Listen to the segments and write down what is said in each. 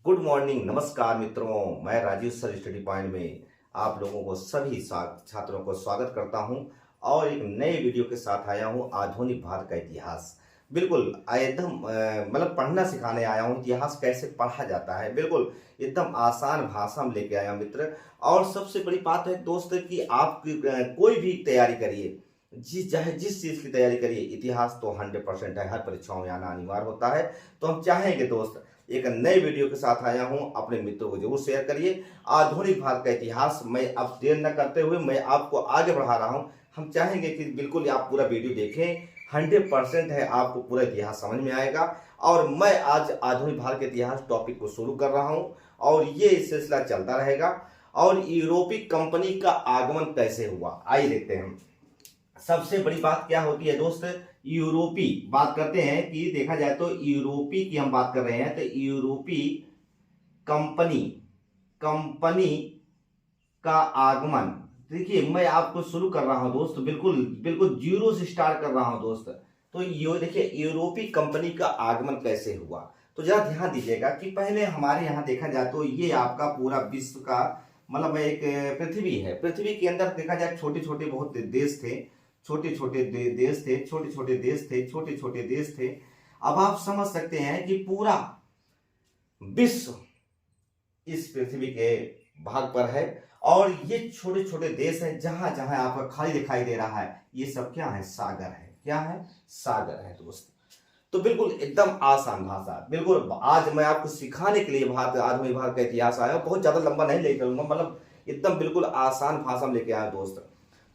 Good morning, नमस्कार मित्रों। मैं राजीव सर स्टडी पॉइंट में आप लोगों को सभी छात्रों को स्वागत करता हूं और एक नए वीडियो के साथ आया हूं। आधुनिक भारत का इतिहास बिल्कुल एकदम मतलब पढ़ना सिखाने आया हूं। इतिहास कैसे पढ़ा जाता है बिल्कुल एकदम आसान भाषा में लेके आया हूं मित्र। और सबसे बड़ी बात है दोस्त कि आप कोई भी तैयारी करिए, चाहे जिस चीज़ की तैयारी करिए, इतिहास तो 100% है, हर परीक्षाओं में आना अनिवार्य होता है। तो हम चाहेंगे दोस्त एक नए वीडियो के साथ आया हूं, अपने मित्रों को जरूर शेयर करिए। आधुनिक भारत का इतिहास मैं अब देर न करते हुए मैं आपको आगे बढ़ा रहा हूं। हम चाहेंगे कि बिल्कुल आप पूरा वीडियो देखें, 100% है आपको पूरा इतिहास समझ में आएगा। और मैं आज आधुनिक भारत के इतिहास टॉपिक को शुरू कर रहा हूं और ये सिलसिला चलता रहेगा। और यूरोपीय कंपनी का आगमन कैसे हुआ, आइए देखते हैं। सबसे बड़ी बात क्या होती है दोस्त, यूरोपी बात करते हैं कि देखा जाए तो यूरोपी की हम बात कर रहे हैं तो यूरोपी कंपनी कंपनी का आगमन। देखिए मैं आपको शुरू कर रहा हूं दोस्त, बिल्कुल बिल्कुल जीरो से स्टार्ट कर रहा हूं दोस्त। तो ये देखिए यूरोपीय कंपनी का आगमन कैसे हुआ। तो जरा ध्यान दीजिएगा कि पहले हमारे यहाँ देखा जाए तो ये आपका पूरा विश्व का मतलब एक पृथ्वी है। पृथ्वी के अंदर देखा जाए छोटे छोटे बहुत देश थे, छोटे छोटे देश थे, छोटे छोटे देश थे, छोटे छोटे देश थे। अब आप समझ सकते हैं कि पूरा विश्व इस पृथ्वी के भाग पर है और ये छोटे छोटे देश हैं। जहां जहां आपका खाली दिखाई दे रहा है ये सब क्या है, सागर है। क्या है, सागर है दोस्त। तो बिल्कुल एकदम आसान भाषा, बिल्कुल आज मैं आपको सिखाने के लिए आधुनिक भारत का इतिहास आया हूं। बहुत ज्यादा लंबा नहीं लेकर चलूंगा, मतलब एकदम बिल्कुल आसान भाषा में लेके आया दोस्त।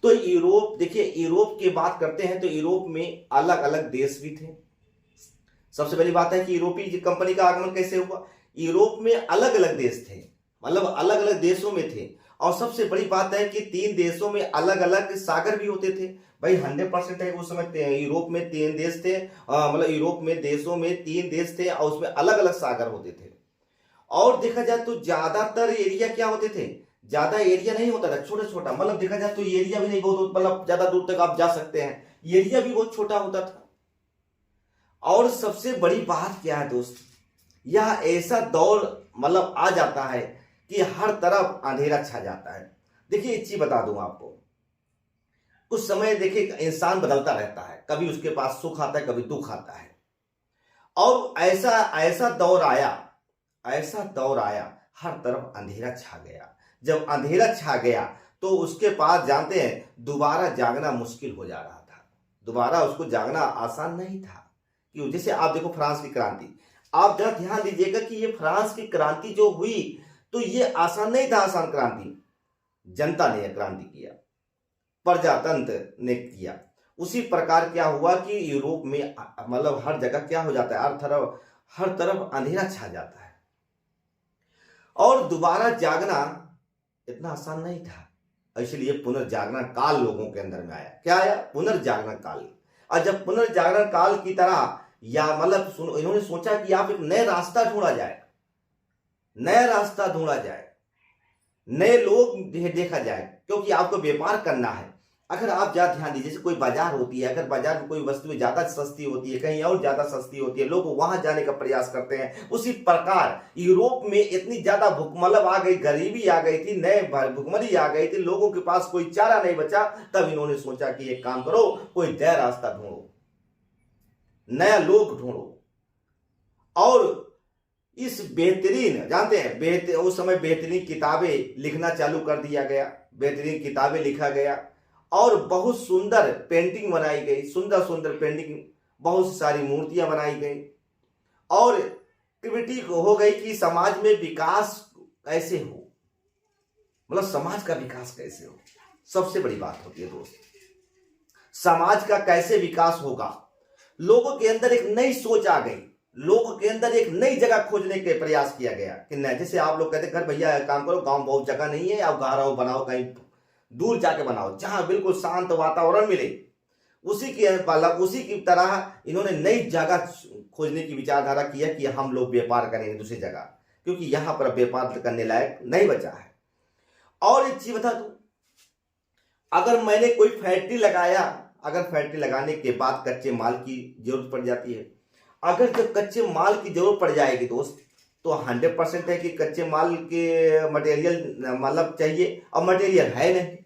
तो यूरोप, देखिए यूरोप की बात करते हैं तो यूरोप में अलग अलग देश भी थे। सबसे पहली बात है कि यूरोपीय कंपनी का आगमन कैसे हुआ। यूरोप में अलग अलग देश थे, मतलब अलग अलग देशों में थे। और सबसे बड़ी बात है कि तीन देशों में अलग अलग सागर भी होते थे। भाई 100% है, उस समय यूरोप में तीन देश थे, मतलब यूरोप में देशों में तीन देश थे और उसमें अलग अलग सागर होते थे। और देखा जाए तो ज्यादातर एरिया क्या होते थे, ज्यादा एरिया नहीं होता था, छोटा छोटा। मतलब देखा जाए तो एरिया भी नहीं बहुत, मतलब ज्यादा दूर तक आप जा सकते हैं, एरिया भी बहुत छोटा होता था। और सबसे बड़ी बात क्या है दोस्त, यह ऐसा दौर मतलब आ जाता है कि हर तरफ अंधेरा छा जाता है। देखिए एक चीज बता दूं आपको, कुछ समय देखिए इंसान बदलता रहता है, कभी उसके पास सुख आता है, कभी दुख आता है। और ऐसा ऐसा दौर आया, ऐसा दौर आया, हर तरफ अंधेरा छा गया। जब अंधेरा छा गया तो उसके पास जानते हैं दोबारा जागना मुश्किल हो जा रहा था। दोबारा उसको जागना आसान नहीं था। क्यों, जैसे आप देखो फ्रांस की क्रांति, आप जरा ध्यान दीजिएगा कि ये फ्रांस की क्रांति जो हुई तो ये आसान नहीं था। आसान क्रांति जनता ने क्रांति किया, प्रजातंत्र ने किया। उसी प्रकार क्या हुआ कि यूरोप में मतलब हर जगह क्या हो जाता है, हर तरफ अंधेरा छा जाता है। और दोबारा जागना इतना आसान नहीं था, इसलिए पुनर्जागरण काल लोगों के अंदर में आया। क्या आया, पुनर्जागरण काल। और जब पुनर्जागरण काल की तरह या मतलब इन्होंने सोचा कि आप एक नया रास्ता ढूंढा जाए, नया रास्ता ढूंढा जाए, नए लोग देखा जाए, क्योंकि आपको व्यापार करना है। अगर आप ज्यादा ध्यान दीजिए, जैसे कोई बाजार होती है, अगर बाजार में कोई वस्तु ज्यादा सस्ती होती है, कहीं और ज्यादा सस्ती होती है, लोग वहां जाने का प्रयास करते हैं। उसी प्रकार यूरोप में इतनी ज्यादा भूखमलब आ गई, गरीबी आ गई थी, नए भूखमरी आ गई थी, लोगों के पास कोई चारा नहीं बचा। तब इन्होंने सोचा कि एक काम करो, कोई नया रास्ता ढूंढो, नया लोग ढूंढो। और इस बेहतरीन, जानते हैं उस समय बेहतरीन किताबें लिखना चालू कर दिया गया, बेहतरीन किताबें लिखा गया और बहुत सुंदर पेंटिंग बनाई गई, सुंदर सुंदर पेंटिंग, बहुत सारी मूर्तियां बनाई गई। और एक्टिविटी हो गई कि समाज में विकास कैसे हो, मतलब समाज का विकास कैसे हो। सबसे बड़ी बात होती है दोस्त, समाज का कैसे विकास होगा। लोगों के अंदर एक नई सोच आ गई, लोगों के अंदर एक नई जगह खोजने के प्रयास किया गया कि नहीं, जैसे आप लोग कहते घर भैया काम करो, गांव बहुत जगह नहीं है, आप घर बनाओ, कहीं दूर जाके बनाओ जहां बिल्कुल शांत वातावरण मिले। उसी की तरह इन्होंने नई जगह खोजने की विचारधारा किया कि हम लोग व्यापार करेंगे दूसरी जगह, क्योंकि यहां पर व्यापार करने लायक नहीं बचा है। और एक चीज बता दूं, अगर मैंने कोई फैक्ट्री लगाया, अगर फैक्ट्री लगाने के बाद कच्चे माल की जरूरत पड़ जाती है, अगर जब कच्चे माल की जरूरत पड़ जाएगी दोस्त, तो 100% है कि कच्चे माल के मटेरियल मतलब चाहिए, और मटेरियल है नहीं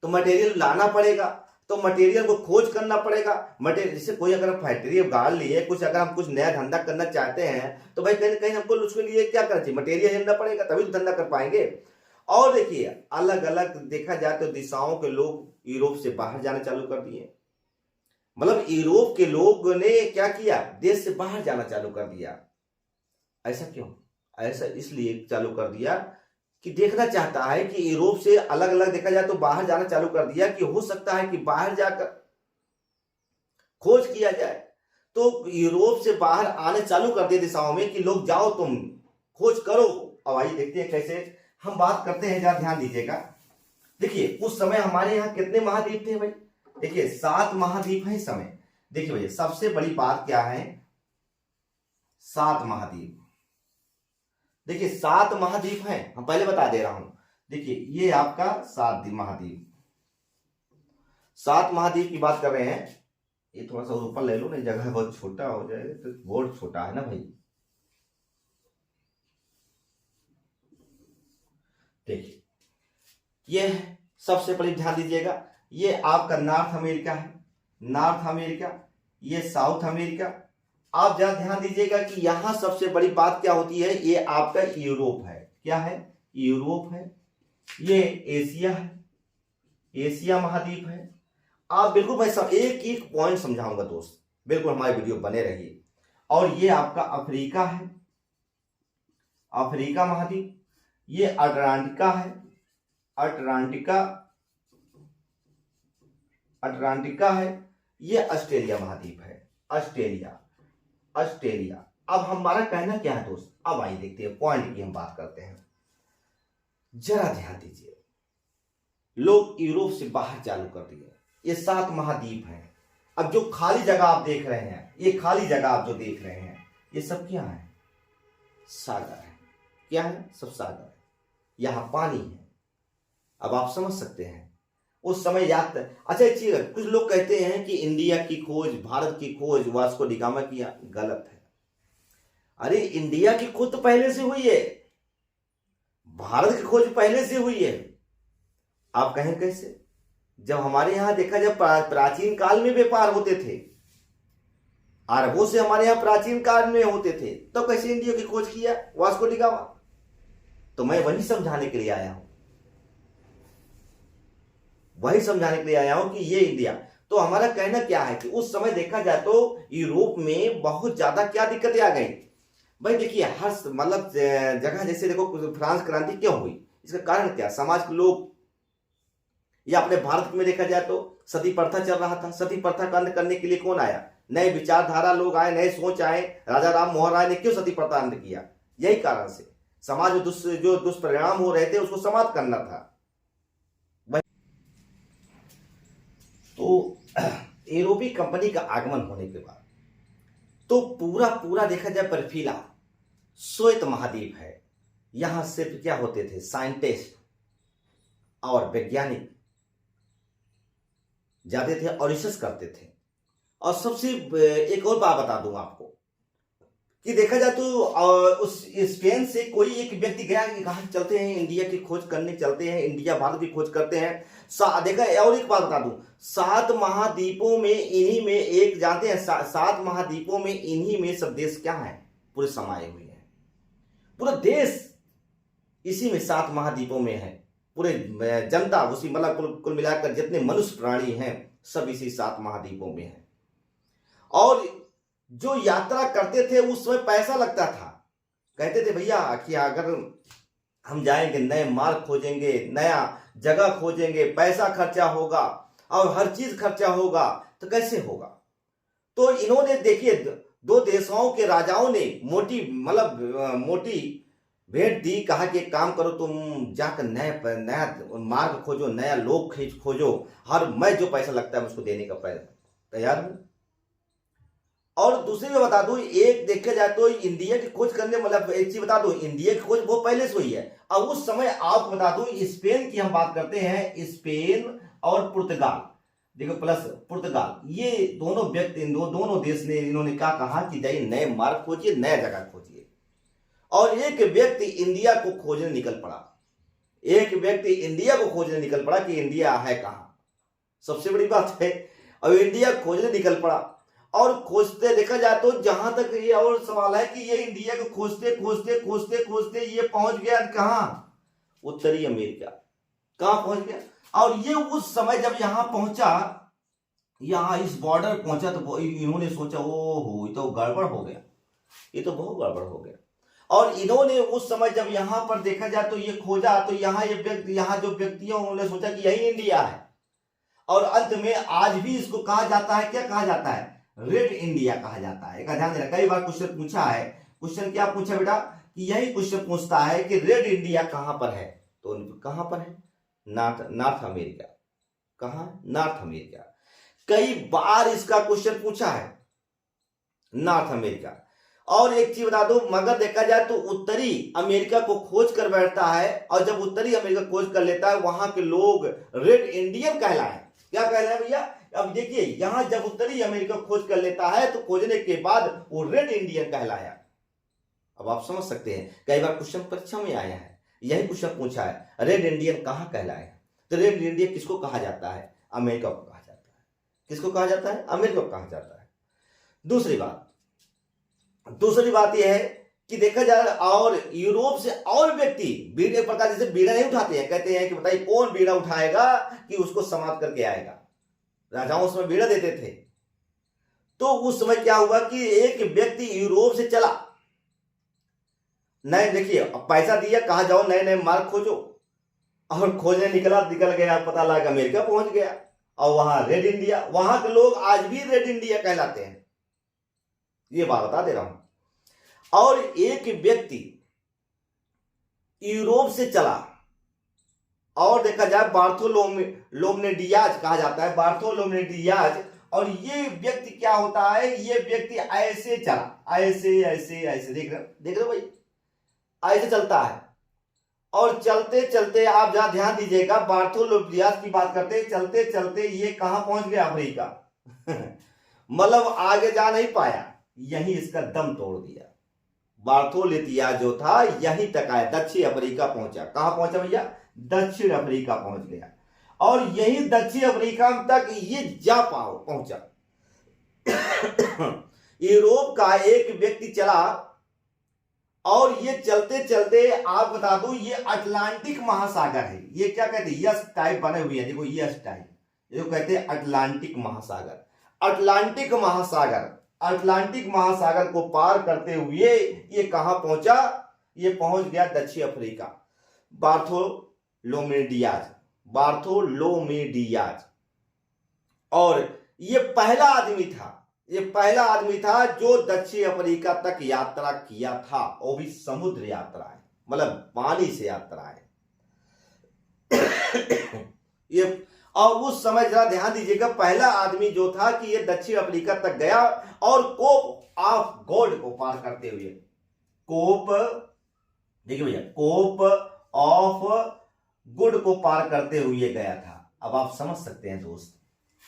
तो मटेरियल लाना पड़ेगा, तो मटेरियल को खोज करना पड़ेगा। मटेरियल जैसे कोई अगर फैक्ट्री गाड़ लिए कुछ, अगर हम कुछ नया धंधा करना चाहते हैं तो भाई कहीं ना कहीं हमको उसके लिए क्या करना चाहिए, मटेरियल लेना पड़ेगा, तभी तो धंधा कर पाएंगे। और देखिए अलग अलग देखा जाए तो दिशाओं के लोग यूरोप से बाहर जाना चालू कर दिए। मतलब यूरोप के लोगों ने क्या किया, देश से बाहर जाना चालू कर दिया। ऐसा क्यों? ऐसा इसलिए चालू कर दिया कि देखना चाहता है कि यूरोप से अलग अलग देखा जाए तो बाहर जाना चालू कर दिया कि हो सकता है कि बाहर जाकर खोज किया जाए। तो यूरोप से बाहर आने चालू कर दिए दिशाओं में कि लोग जाओ तुम खोज करो। अब आइए देखते हैं कैसे हम बात करते हैं, जरा ध्यान दीजिएगा। देखिए उस समय हमारे यहाँ कितने महाद्वीप थे भाई? देखिए 7 महाद्वीप है इस समय। देखिए भैया सबसे बड़ी बात क्या है, 7 महाद्वीप। देखिए 7 महाद्वीप हैं, हम पहले बता दे रहा हूं। देखिए ये आपका 7 महाद्वीप, 7 महाद्वीप की बात कर रहे हैं। ये थोड़ा सा ऊपर ले लो, नहीं जगह बहुत छोटा हो जाएगा, तो बोर्ड छोटा है ना भाई। देखिए ये सबसे पहले ध्यान दीजिएगा, ये आपका नॉर्थ अमेरिका है, नॉर्थ अमेरिका, ये साउथ अमेरिका। आप जरा ध्यान दीजिएगा कि यहां सबसे बड़ी बात क्या होती है, ये आपका यूरोप है। क्या है? यूरोप है। ये एशिया है, एशिया महाद्वीप है। आप बिल्कुल मैं सब एक एक पॉइंट समझाऊंगा दोस्त, बिल्कुल हमारी वीडियो बने रहिए। और ये आपका अफ्रीका है, अफ्रीका महाद्वीप। ये अटलांटिका है, अटलांटिका, अटलांटिका है। ये ऑस्ट्रेलिया महाद्वीप है, ऑस्ट्रेलिया, ऑस्ट्रेलिया। अब हमारा कहना क्या है दोस्त, अब आइए देखते हैं पॉइंट की हम बात करते हैं। जरा ध्यान दीजिए, लोग यूरोप से बाहर चालू कर दिए। ये 7 महाद्वीप हैं। अब जो खाली जगह आप देख रहे हैं, ये खाली जगह आप जो देख रहे हैं, ये सब क्या है? सागर है। क्या है? सब सागर है, यहां पानी है। अब आप समझ सकते हैं उस समय याद। अच्छा एक चीज, कुछ लोग कहते हैं कि इंडिया की खोज, भारत की खोज वास्को डी गामा किया, गलत है। अरे इंडिया की खोज तो पहले से हुई है, भारत की खोज पहले से हुई है। आप कहें कैसे? जब हमारे यहां देखा जाए प्राचीन काल में व्यापार होते थे, अरबों से हमारे यहां प्राचीन काल में होते थे, तो कैसे इंडिया की खोज किया वास्को डी गामा? तो मैं वही समझाने के लिए आया हूं, वही समझाने के लिए आया हूं कि ये इंडिया। तो हमारा कहना क्या है कि उस समय देखा जाए तो यूरोप में बहुत ज्यादा क्या दिक्कतें आ गई भाई। देखिए हर मतलब जगह, जैसे देखो फ्रांस क्रांति क्यों हुई, इसका कारण क्या? समाज के लोग, या अपने भारत में देखा जाए तो सती प्रथा चल रहा था। सती प्रथा का अंत करने के लिए कौन आया? नए विचारधारा लोग आए, नए सोच आए। राजा राम मोहन राय ने क्यों सती प्रथा अंत किया? यही कारण से समाज में जो दुष्परिणाम हो रहे थे उसको समाप्त करना था। तो यूरोपीय कंपनी का आगमन होने के बाद तो पूरा पूरा देखा जाए बर्फीला श्वेत महाद्वीप है। यहां सिर्फ क्या होते थे? साइंटिस्ट और वैज्ञानिक जाते थे और रिसर्च करते थे। और सबसे एक और बात बता दूं आपको कि देखा जाए तो उस स्पेन से कोई एक व्यक्ति गया कि कहा चलते हैं इंडिया की खोज करने, चलते हैं इंडिया भारत की खोज करते हैं। देखा, और एक बात बता दूं, 7 महाद्वीपों में इन्हीं में एक जानते हैं, 7 महाद्वीपों में इन्हीं में सब देश क्या है? पूरे समाये हुए हैं। पूरा देश इसी में 7 महाद्वीपों में है। पूरे जनता उसी मतलब कुल मिलाकर जितने मनुष्य प्राणी हैं सब इसी 7 महाद्वीपों में है। और जो यात्रा करते थे उस समय पैसा लगता था। कहते थे भैया कि अगर हम जाएंगे, नए मार्ग खोजेंगे, नया जगह खोजेंगे, पैसा खर्चा होगा और हर चीज खर्चा होगा, तो कैसे होगा? तो इन्होंने देखिए 2 देशों के राजाओं ने मोटी भेंट दी। कहा कि एक काम करो, तुम जाकर नया मार्ग खोजो, नया लोग खोजो, हर मैं जो पैसा लगता है उसको देने का तैयार हूं। और दूसरी में बता दूं, एक देखा जाए तो इंडिया की खोज करने मतलब एक चीज बता दूं, इंडिया की खोज वो पहले से हुई है। अब उस समय आप बता दूं स्पेन की हम बात करते हैं, स्पेन और पुर्तगाल, देखो प्लस पुर्तगाल, ये दोनों व्यक्ति दोनों देश ने इन्होंने क्या कहा कि जाइए नए मार्ग खोजिए, नया जगह खोजिए। और एक व्यक्ति इंडिया को खोजने निकल पड़ा। एक व्यक्ति इंडिया को खोजने निकल पड़ा कि इंडिया है कहां, सबसे बड़ी बात है। और इंडिया खोजने निकल पड़ा और खोजते देखा जाए तो जहां तक ये और सवाल है कि ये इंडिया को खोजते खोजते खोजते खोजते ये पहुंच गया कहां, उत्तरी अमेरिका। कहां पहुंच गया? और ये उस समय जब यहां पहुंचा, यहां इस बॉर्डर पहुंचा तो इन्होंने सोचा ओहो ये तो गड़बड़ हो गया, ये तो बहुत गड़बड़ हो गया। और इन्होंने उस समय जब यहां पर देखा जाए तो ये खोजा तो यहां ये व्यक्ति, यहां जो व्यक्ति उन्होंने सोचा कि यही इंडिया है। और अंत में आज भी इसको कहा जाता है, क्या कहा जाता है? रेड इंडिया कहा जाता है। ध्यान देना, कई बार क्वेश्चन पूछा है। क्वेश्चन क्या पूछा बेटा? कि यही क्वेश्चन पूछता है कि रेड इंडिया कहां पर है, तो कहां पर है? North America. कहां? North America. कई बार इसका क्वेश्चन पूछा है, नॉर्थ अमेरिका। और एक चीज बता दो, मगर देखा जाए तो उत्तरी अमेरिका को खोज कर बैठता है, और जब उत्तरी अमेरिका खोज कर लेता है वहां के लोग रेड इंडियन कहलाए। क्या कहलाए भैया? अब देखिए यहां जब उत्तरी अमेरिका खोज कर लेता है तो खोजने के बाद वो रेड इंडियन कहलाया। अब आप समझ सकते हैं, कई बार क्वेश्चन परीक्षा में आया है, यही क्वेश्चन पूछा है, रेड इंडियन कहां कहलाए? तो रेड इंडियन किसको कहा जाता है? अमेरिका को कहा जाता है। किसको कहा जाता है? अमेरिका को कहा जाता है। दूसरी बात यह है कि देखा जाए और यूरोप से और व्यक्ति बीड़ा, एक प्रकार जैसे बीड़ा नहीं उठाते हैं, कहते हैं कि बताइए कौन बीड़ा उठाएगा कि उसको समाप्त करके आएगा। राजाओं उसमें बीड़ा देते थे। तो उस समय क्या हुआ कि एक व्यक्ति यूरोप से चला, नए देखिए पैसा दिया, कहा जाओ नए नए मार्ग खोजो, और खोजने निकल गया, पता लगा अमेरिका पहुंच गया। और वहां रेड इंडिया, वहां के लोग आज भी रेड इंडिया कहलाते हैं, ये बात बता दे रहा हूं। और एक व्यक्ति यूरोप से चला और देखा जाए बार्थोलोमेडियाज कहा जाता है, बार्थोलोमेडियाज। और ये व्यक्ति क्या होता है? ये व्यक्ति ऐसे चला, ऐसे ऐसे ऐसे, देख रहे हो भाई, ऐसे चलता है। और चलते चलते आप जहां ध्यान दीजिएगा, बार्थोलोमेडियाज की बात करते चलते चलते ये कहां पहुंच गया? अफ्रीका। मतलब आगे जा नहीं पाया, यहीं इसका दम तोड़ दिया। बार्थोलोमेडियाज जो था यहीं तक आया, दक्षिण अफ्रीका पहुंचा। कहां पहुंचा भैया? दक्षिण अफ्रीका पहुंच गया। और यही दक्षिण अफ्रीका तक ये जा पहुंचा। यूरोप का एक व्यक्ति चला और ये चलते चलते आप बता दूं, ये अटलांटिक महासागर है। ये क्या कहते हैं? यस टाइप बने हुए हैं, देखो यस टाइप, जो कहते हैं अटलांटिक महासागर। अटलांटिक महासागर, अटलांटिक महासागर को पार करते हुए ये कहां पहुंचा? ये पहुंच गया दक्षिण अफ्रीका। बार्थोलोमेडियाज, बार्थोलोमेडियाज। और ये पहला आदमी था, ये पहला आदमी था जो दक्षिण अफ्रीका तक यात्रा किया था, वो भी समुद्र यात्रा है, मतलब पानी से यात्रा है। ये और उस समय जरा ध्यान दीजिएगा, पहला आदमी जो था कि ये दक्षिण अफ्रीका तक गया और कोप ऑफ गॉड को पार करते हुए, कोप, देखिए भैया, कोप ऑफ गुड को पार करते हुए गया था। अब आप समझ सकते हैं दोस्त,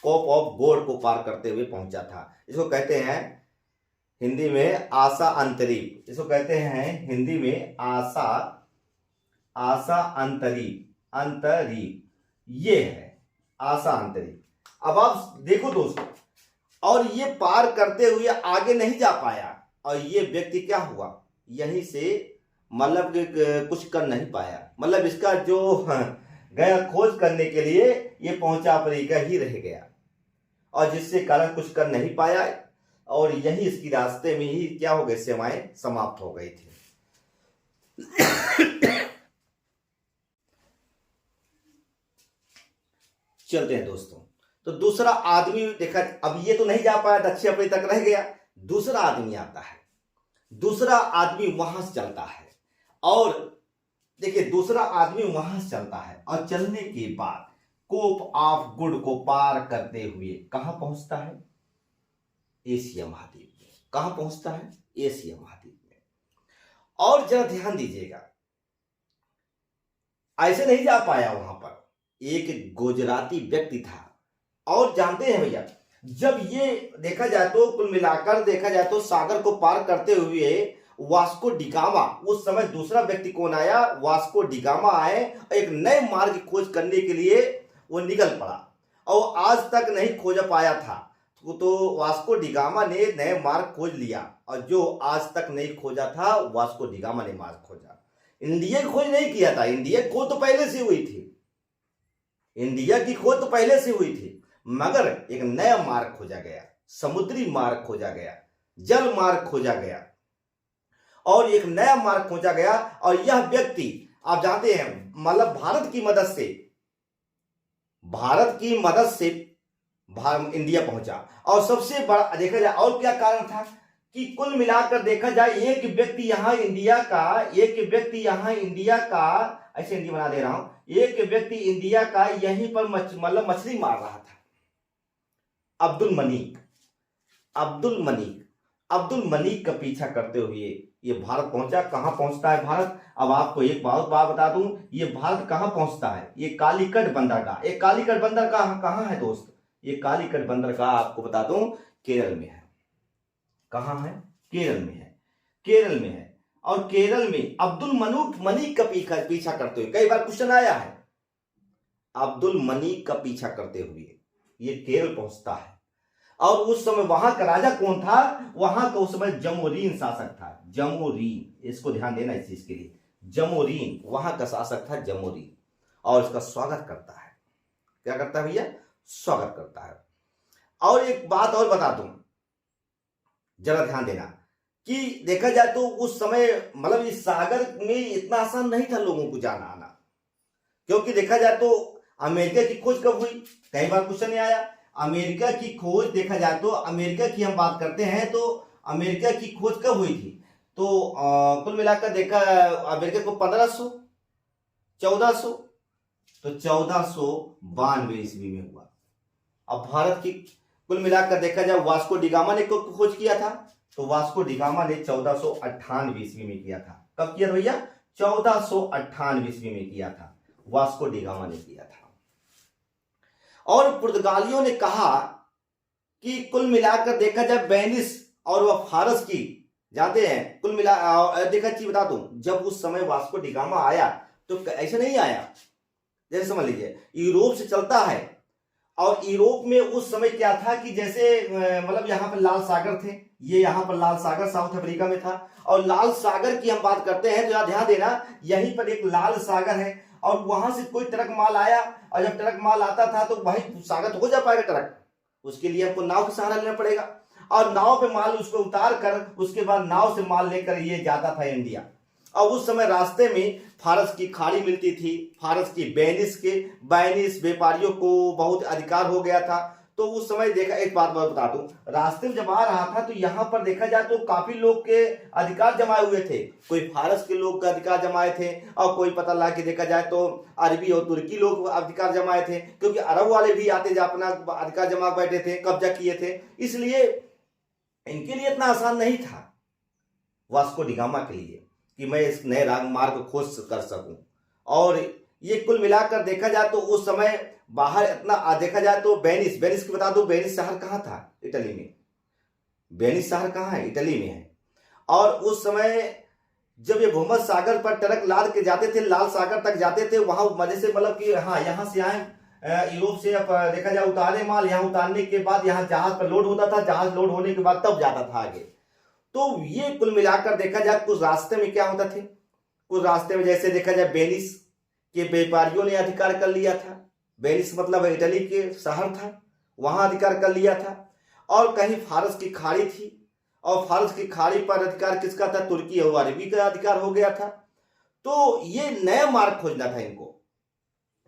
कोप ऑफ गॉड को पार करते हुए पहुंचा था। इसको कहते हैं हिंदी में आशा अंतरीप, इसको कहते हैं हिंदी में आशा, आशा अंतरीप, अंतरीप ये है आशा अंतरिक्ष। अब आप देखो दोस्तों, और ये पार करते हुए आगे नहीं जा पाया, और ये व्यक्ति क्या हुआ? यहीं से मतलब कुछ कर नहीं पाया, मतलब इसका जो गया खोज करने के लिए ये पहुंचा अफ्रीका ही रह गया, और जिससे कारण कुछ कर नहीं पाया, और यही इसकी रास्ते में ही क्या हो गए? सेवाएं समाप्त हो गई थी। चलते हैं दोस्तों, तो दूसरा आदमी देखा, अब ये तो नहीं जा पाया, दक्षिण अफ्रीका तक रह गया। दूसरा आदमी आता है, दूसरा आदमी वहां से चलता है, और देखिए दूसरा आदमी वहां से चलता है, और चलने के बाद कोप ऑफ गुड को पार करते हुए कहां पहुंचता है? एशिया महाद्वीप में। कहां पहुंचता है? एशिया महाद्वीप में। और जरा ध्यान दीजिएगा, ऐसे नहीं जा पाया, वहां पर एक गुजराती व्यक्ति था। और जानते हैं भैया, जब ये देखा जाए तो कुल मिलाकर देखा जाए तो सागर को पार करते हुए वास्को डिगामा, उस समय दूसरा व्यक्ति कौन आया, वास्को डिगामा आए, एक नए मार्ग की खोज करने के लिए वो निकल पड़ा और आज तक नहीं खोज पाया था। तो वास्को डिगामा ने नए मार्ग खोज लिया और जो आज तक नहीं खोजा था वास्को डिगामा ने मार्ग खोजा। इंडिया की खोज नहीं किया था, इंडिया की खोज तो पहले से हुई थी, इंडिया की खोज तो पहले से हुई थी, मगर एक नया मार्ग खोजा गया, समुद्री मार्ग खोजा गया, जल मार्ग खोजा गया और एक नया मार्ग खोजा गया। और यह व्यक्ति आप जानते हैं मतलब भारत की मदद से इंडिया पहुंचा। और सबसे बड़ा देखा जाए और क्या कारण था कि कुल मिलाकर देखा जाए एक व्यक्ति यहाँ इंडिया का ऐसे इंडिया बना दे रहा हूं, एक व्यक्ति इंडिया का यहीं पर मतलब मछली मार रहा था, अब्दुल मनीक का पीछा करते हुए ये भारत पहुंचा। कहां पहुंचता है भारत, अब आपको एक बात बता दूं, ये भारत कहां पहुंचता है, ये कालीकट बंदरगाह। ये कालीकट बंदरगाह कहां है दोस्त, ये कालीकट बंदरगाह आपको बता दूं केरल में है। कहां है, केरल में है। और केरल में अब्दुल मनीक का पीछा करते हुए, कई बार क्वेश्चन आया है, अब्दुल मनीक का पीछा करते हुए ये केरल पहुंचता है। और उस समय वहां का राजा कौन था, वहां का उस समय जमोरीन शासक था, जमोरीन, इसको ध्यान देना इस चीज के लिए, जमोरीन वहां का शासक था जमोरीन। और इसका स्वागत करता है, क्या करता है भैया, स्वागत करता है। और एक बात और बता दूं, जरा ध्यान देना कि देखा जाए तो उस समय मतलब इस सागर में इतना आसान नहीं था लोगों को जाना आना, क्योंकि देखा जाए तो अमेरिका की खोज कब हुई, कई बार क्वेश्चन नहीं आया। अमेरिका की खोज देखा जाए तो अमेरिका की हम बात करते हैं तो अमेरिका की खोज कब हुई थी, तो कुल मिलाकर देखा अमेरिका को 1492 तो 1492 ईस्वी में हुआ। अब भारत की कुल मिलाकर देखा जाए वास्को डिगामा ने खोज किया था, तो वास्को डिगामा ने 1498 ईस्वी में किया था। कब किया भैया, 1498 ईस्वी में किया था, वास्को डिगामा ने किया था। और पुर्तगालियों ने कहा कि कुल मिलाकर देखा जाए वेनिस और वह फारस की जाते हैं, कुल मिला देखा चीज बता दूं, जब उस समय वास्को डिगामा आया तो ऐसे नहीं आया, जैसे समझ लीजिए यूरोप से चलता है। और यूरोप में उस समय क्या था कि जैसे मतलब यहाँ पर लाल सागर थे, ये यहाँ पर लाल सागर साउथ अफ्रीका में था। और लाल सागर की हम बात करते हैं तो यहाँ ध्यान देना, यहीं पर एक लाल सागर है और वहां से कोई ट्रक माल आया, और जब ट्रक माल आता था तो भाई सागर तो हो जा पाएगा ट्रक, उसके लिए आपको नाव का सहारा लेना पड़ेगा। और नाव पे माल उसको उतार कर उसके बाद नाव से माल लेकर ये जाता था इंडिया। और उस समय रास्ते में फारस की खाड़ी मिलती थी, फारस की बैनिस व्यापारियों को बहुत अधिकार हो गया था। तो उस समय देखा, एक बात बता दूं, रास्ते में जब आ रहा था तो यहाँ पर देखा जाए तो काफी लोग के अधिकार जमाए हुए थे, कोई फारस के लोग का अधिकार जमाए थे और कोई पता लगा कि देखा जाए तो अरबी और तुर्की लोग अधिकार जमाए थे, क्योंकि अरब वाले भी आते अपना अधिकार जमा बैठे थे, कब्जा किए थे, इसलिए इनके लिए इतना आसान नहीं था वास्को डिगामा के लिए कि मैं इस नए मार्ग को खोज कर सकूं। और ये कुल मिलाकर देखा जाए तो उस समय बाहर इतना देखा जाए तो वेनिस की बता दो, वेनिस शहर कहाँ था, इटली में। वेनिस शहर कहाँ है, इटली में है। और उस समय जब ये भूमध्य सागर पर ट्रक लाद के जाते थे, लाल सागर तक जाते थे, वहां मजे से मतलब कि हाँ यहाँ से आए यूरोप से देखा जाए उतारे माल, यहाँ उतारने के बाद यहाँ जहाज पर लोड होता था, जहाज लोड होने के बाद तब जाता था आगे। तो ये कुल मिलाकर देखा जाए कुछ रास्ते में क्या होता थे, कुछ रास्ते में जैसे देखा जाए वेनिस के व्यापारियों ने अधिकार कर लिया था, वेनिस मतलब इटली के शहर था, वहां अधिकार कर लिया था। और कहीं फारस की खाड़ी थी और फारस की खाड़ी पर अधिकार किसका था, तुर्की और अरबी का अधिकार हो गया था। तो ये नया मार्ग खोजना था इनको,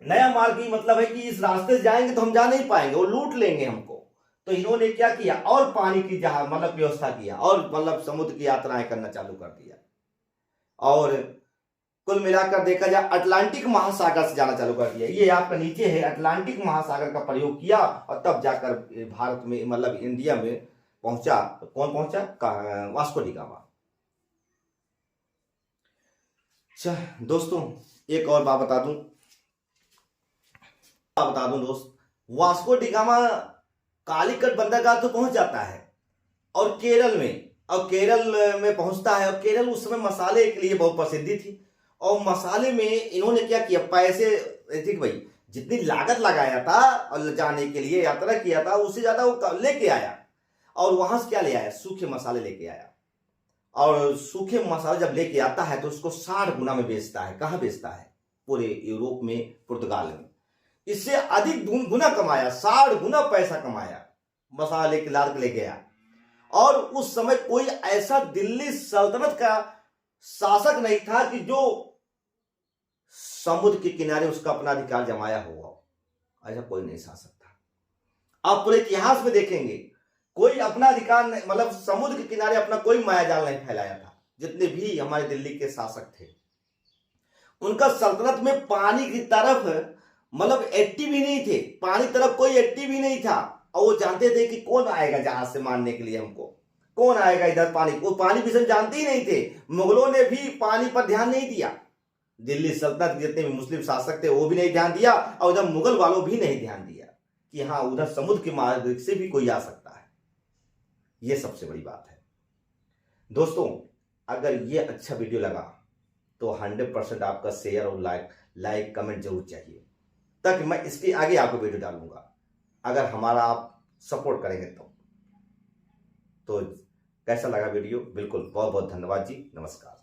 नया मार्ग की मतलब है कि इस रास्ते से जाएंगे तो हम जा नहीं पाएंगे, वो लूट लेंगे हमको। तो इन्होंने क्या किया, और पानी की जहाज मतलब व्यवस्था किया और मतलब समुद्र की यात्राएं करना चालू कर दिया। और कुल मिलाकर देखा जाए अटलांटिक महासागर से जाना चालू कर दिया, ये आपका नीचे है, अटलांटिक महासागर का प्रयोग किया और तब जाकर भारत में मतलब इंडिया में पहुंचा। कौन पहुंचा, वास्को डिगामा। अच्छा दोस्तों एक और बात बता दूं दोस्त, वास्को डिगामा कालीकट बंदरगाह तो पहुंच जाता है और केरल में और केरल में पहुंचता है। और केरल उस समय मसाले के लिए बहुत प्रसिद्धि थी, और मसाले में इन्होंने क्या किया, पैसे, ठीक भाई, जितनी लागत लगाया था और जाने के लिए यात्रा किया था उससे ज्यादा वो लेके आया। और वहां से क्या ले आया, सूखे मसाले लेके आया। और सूखे मसाले जब लेके आता है तो उसको 60 गुना में बेचता है। कहां बेचता है, पूरे यूरोप में, पुर्तगाल में। इससे अधिक गुना कमाया, 60 गुना पैसा कमाया, मसाले के लाद के ले गया। और उस समय कोई ऐसा दिल्ली सल्तनत का शासक नहीं था कि जो समुद्र के किनारे उसका अपना अधिकार जमाया हुआ। ऐसा कोई नहीं शासक था। आप पूरे इतिहास में देखेंगे, कोई अपना अधिकार नहीं, मतलब समुद्र के किनारे अपना कोई मायाजाल नहीं फैलाया था। जितने भी हमारे दिल्ली के शासक थे, उनका सल्तनत में पानी की तरफ मतलब एक्टिव ही नहीं थे। पानी तरफ कोई एक्टिव ही नहीं था। और वो जानते थे कि कौन आएगा जहाज से मारने के लिए हमको, कौन आएगा इधर पानी, वो पानी विषय जानते ही नहीं थे। मुगलों ने भी पानी पर ध्यान नहीं दिया। दिल्ली सल्तनत के जितने भी मुस्लिम शासक थे वो भी नहीं ध्यान दिया, और उधर मुगल वालों भी नहीं ध्यान दिया कि हाँ उधर समुद्र के मार्ग से भी कोई आ सकता है। ये सबसे बड़ी बात है। दोस्तों, अगर ये अच्छा वीडियो लगा तो 100% आपका शेयर और लाइक कमेंट जरूर चाहिए, ताकि मैं इसके आगे आपको वीडियो डालूंगा। अगर हमारा आप सपोर्ट करेंगे तो कैसा लगा वीडियो, बिल्कुल। बहुत बहुत धन्यवाद जी, नमस्कार।